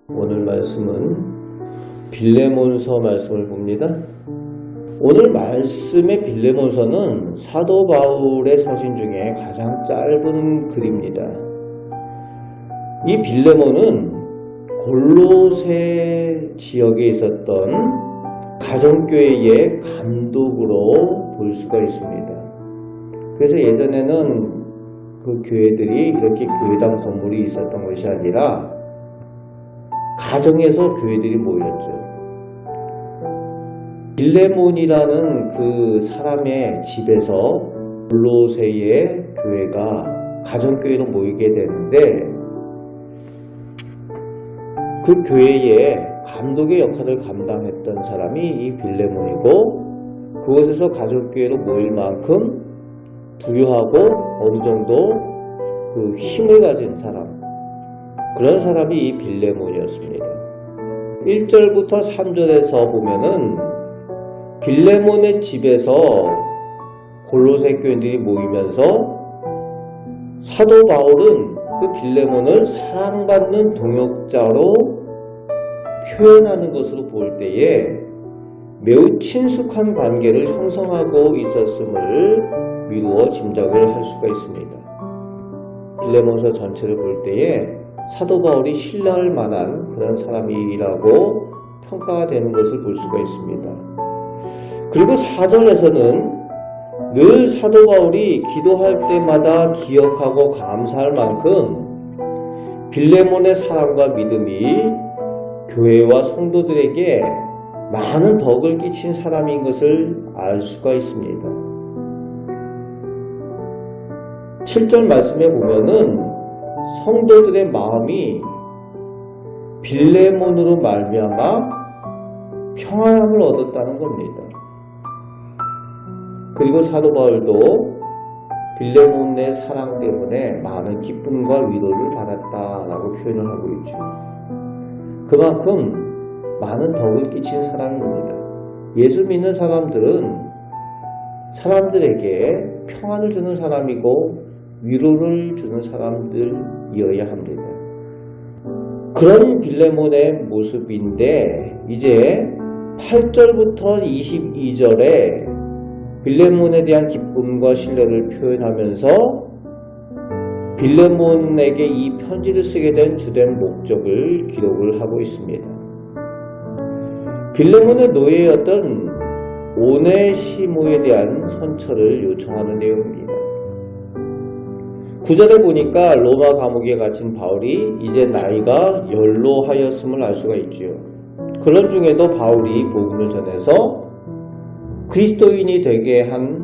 오늘 말씀은 빌레몬서 말씀을 봅니다. 오늘 말씀의 빌레몬서는 사도 바울의 서신 중에 가장 짧은 글입니다. 이 빌레몬은 골로새 지역에 있었던 가정교회의 감독으로 볼 수가 있습니다. 그래서 예전에는 그 교회들이 이렇게 교회당 건물이 있었던 것이 아니라 가정에서 교회들이 모였죠. 빌레몬이라는 그 사람의 집에서 골로새의 교회가 가정교회로 모이게 되는데, 그 교회의 감독의 역할을 감당했던 사람이 이 빌레몬이고, 그곳에서 가족교회로 모일 만큼 부유하고 어느 정도 그 힘을 가진 사람, 그런 사람이 이 빌레몬이었습니다. 1절부터 3절에서 보면은 빌레몬의 집에서 골로새 교인들이 모이면서 사도 바울은 그 빌레몬을 사랑받는 동역자로 표현하는 것으로 볼 때에 매우 친숙한 관계를 형성하고 있었음을 미루어 짐작을 할 수가 있습니다. 빌레몬서 전체를 볼 때에 사도 바울이 신뢰할 만한 그런 사람이라고 평가가 되는 것을 볼 수가 있습니다. 그리고 4절에서는 늘 사도 바울이 기도할 때마다 기억하고 감사할 만큼 빌레몬의 사랑과 믿음이 교회와 성도들에게 많은 덕을 끼친 사람인 것을 알 수가 있습니다. 7절 말씀에 보면은 성도들의 마음이 빌레몬으로 말미암아 평안함을 얻었다는 겁니다. 그리고 사도 바울도 빌레몬의 사랑 때문에 많은 기쁨과 위로를 받았다라고 표현을 하고 있죠. 그만큼 많은 덕을 끼친 사람입니다. 예수 믿는 사람들은 사람들에게 평안을 주는 사람이고 위로를 주는 사람들이어야 합니다. 그런 빌레몬의 모습인데, 이제 8절부터 22절에 빌레몬에 대한 기쁨과 신뢰를 표현하면서 빌레몬에게 이 편지를 쓰게 된 주된 목적을 기록을 하고 있습니다. 빌레몬의 노예였던 오네시모에 대한 선처를 요청하는 내용입니다. 9절에 보니까 로마 감옥에 갇힌 바울이 이제 나이가 연로하였음을 알 수가 있지요. 그런 중에도 바울이 복음을 전해서 그리스도인이 되게 한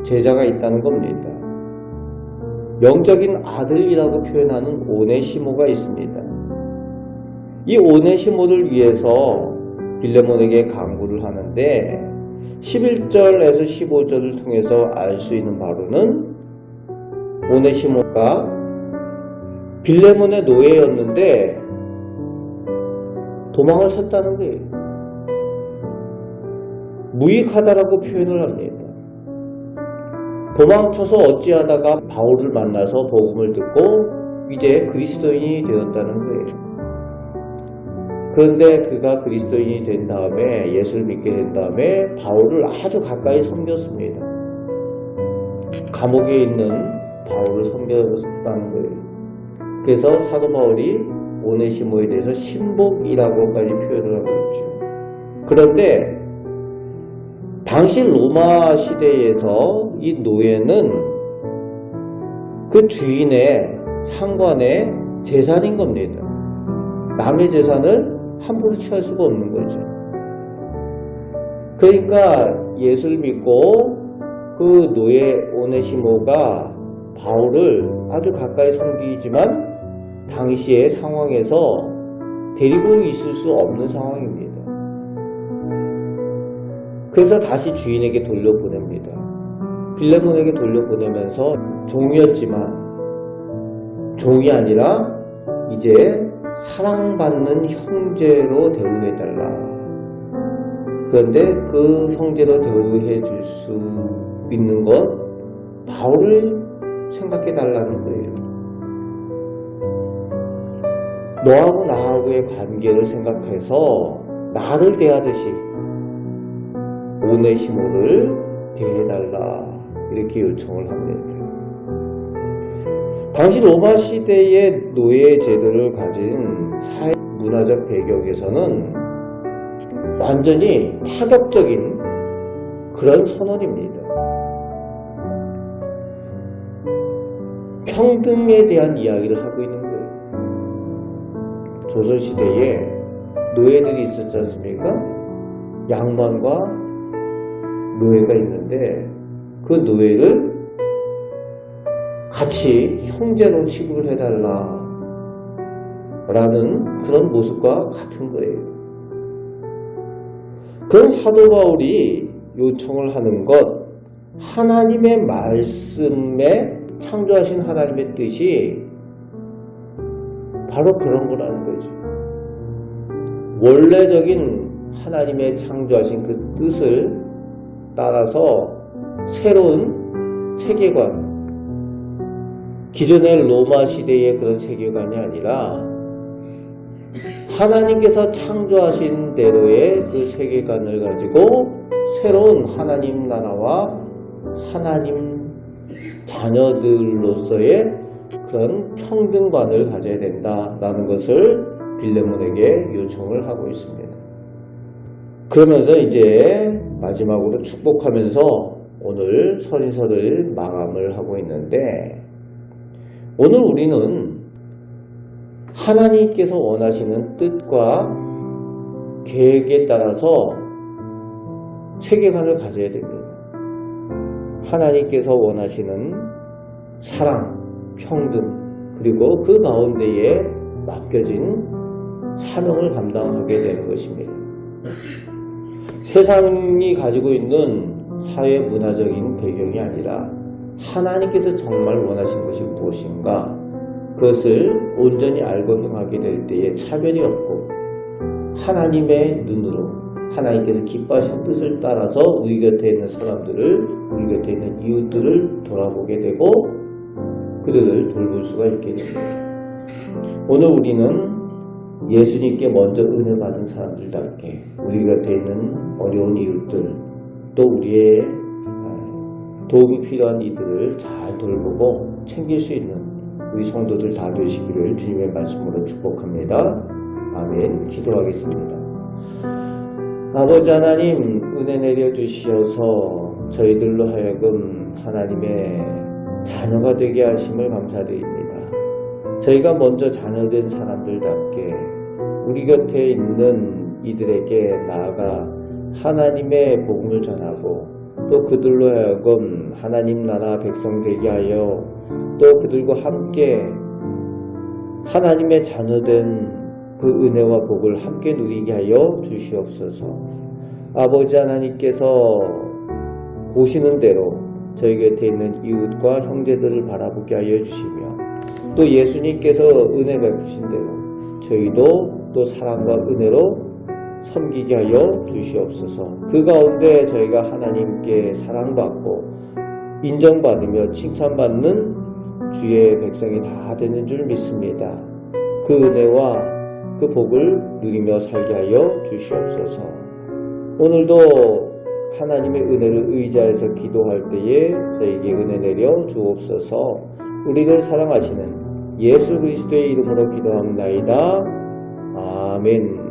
제자가 있다는 겁니다. 영적인 아들이라고 표현하는 오네시모가 있습니다. 이 오네시모를 위해서 빌레몬에게 간구를 하는데 11절에서 15절을 통해서 알 수 있는 바로는 오네시모가 빌레몬의 노예였는데 도망을 쳤다는 거예요. 무익하다라고 표현을 합니다. 도망쳐서 어찌하다가 바울을 만나서 복음을 듣고 이제 그리스도인이 되었다는 거예요. 그런데 그가 그리스도인이 된 다음에, 예수를 믿게 된 다음에 바울을 아주 가까이 섬겼습니다. 감옥에 있는 바울을 섬겼다는 거예요. 그래서 사도 바울이 오네시모에 대해서 신복이라고까지 표현을 하고 있죠. 그런데 당시 로마 시대에서 이 노예는 그 주인의 상관의 재산인 겁니다. 남의 재산을 함부로 취할 수가 없는 거죠. 그러니까 예수를 믿고 그 노예 오네시모가 바울을 아주 가까이 섬기지만 당시의 상황에서 데리고 있을 수 없는 상황입니다. 그래서 다시 주인에게 돌려보냅니다. 빌레몬에게 돌려보내면서 종이었지만 종이 아니라 이제 사랑받는 형제로 대우해달라. 그런데 그 형제로 대우해 줄 수 있는 것, 바울을 생각해 달라는 거예요. 너하고 나하고의 관계를 생각해서 나를 대하듯이 오네시모를 대해달라, 이렇게 요청을 합니다. 당시 로마 시대의 노예 제도를 가진 사회 문화적 배경에서는 완전히 파격적인 그런 선언입니다. 평등에 대한 이야기를 하고 있는 거예요. 조선시대에 노예들이 있었지 않습니까? 양반과 노예가 있는데 그 노예를 같이 형제로 취급을 해달라 라는 그런 모습과 같은 거예요. 그런 사도 바울이 요청을 하는 것, 하나님의 말씀에 창조하신 하나님의 뜻이 바로 그런 거라는 거죠. 원래적인 하나님의 창조하신 그 뜻을 따라서 새로운 세계관, 기존의 로마 시대의 그런 세계관이 아니라 하나님께서 창조하신 대로의 그 세계관을 가지고 새로운 하나님 나라와 하나님 자녀들로서의 그런 평등관을 가져야 된다라는 것을 빌레몬에게 요청을 하고 있습니다. 그러면서 이제 마지막으로 축복하면서 오늘 서신서를 마감을 하고 있는데, 오늘 우리는 하나님께서 원하시는 뜻과 계획에 따라서 세계관을 가져야 됩니다. 하나님께서 원하시는 사랑, 평등, 그리고 그 가운데에 맡겨진 사명을 감당하게 되는 것입니다. 세상이 가지고 있는 사회 문화적인 배경이 아니라 하나님께서 정말 원하신 것이 무엇인가, 그것을 온전히 알고 행하게 될 때에 차별이 없고 하나님의 눈으로 하나님께서 기뻐하신 뜻을 따라서 우리 곁에 있는 사람들을, 우리 곁에 있는 이웃들을 돌아보게 되고 그들을 돌볼 수가 있게 됩니다. 오늘 우리는 예수님께 먼저 은혜 받은 사람들답게 우리 곁에 있는 어려운 이웃들, 또 우리의 도움이 필요한 이들을 잘 돌보고 챙길 수 있는 우리 성도들 다 되시기를 주님의 말씀으로 축복합니다. 아멘. 기도하겠습니다. 아버지 하나님, 은혜 내려주시어서 저희들로 하여금 하나님의 자녀가 되게 하심을 감사드립니다. 저희가 먼저 자녀된 사람들답게 우리 곁에 있는 이들에게 나아가 하나님의 복음을 전하고, 또 그들로 하여금 하나님 나라 백성 되게 하여 또 그들과 함께 하나님의 자녀된 그 은혜와 복을 함께 누리게 하여 주시옵소서. 아버지 하나님께서 보시는 대로 저희 곁에 있는 이웃과 형제들을 바라보게 하여 주시며, 또 예수님께서 은혜 베푸신 대로 저희도 또 사랑과 은혜로 섬기게 하여 주시옵소서. 그 가운데 저희가 하나님께 사랑받고 인정받으며 칭찬받는 주의 백성이 다 되는 줄 믿습니다. 그 은혜와 그 복을 누리며 살게 하여 주시옵소서. 오늘도 하나님의 은혜를 의지해서 기도할 때에 저에게 은혜 내려 주옵소서. 우리를 사랑하시는 예수 그리스도의 이름으로 기도합나이다. 아멘.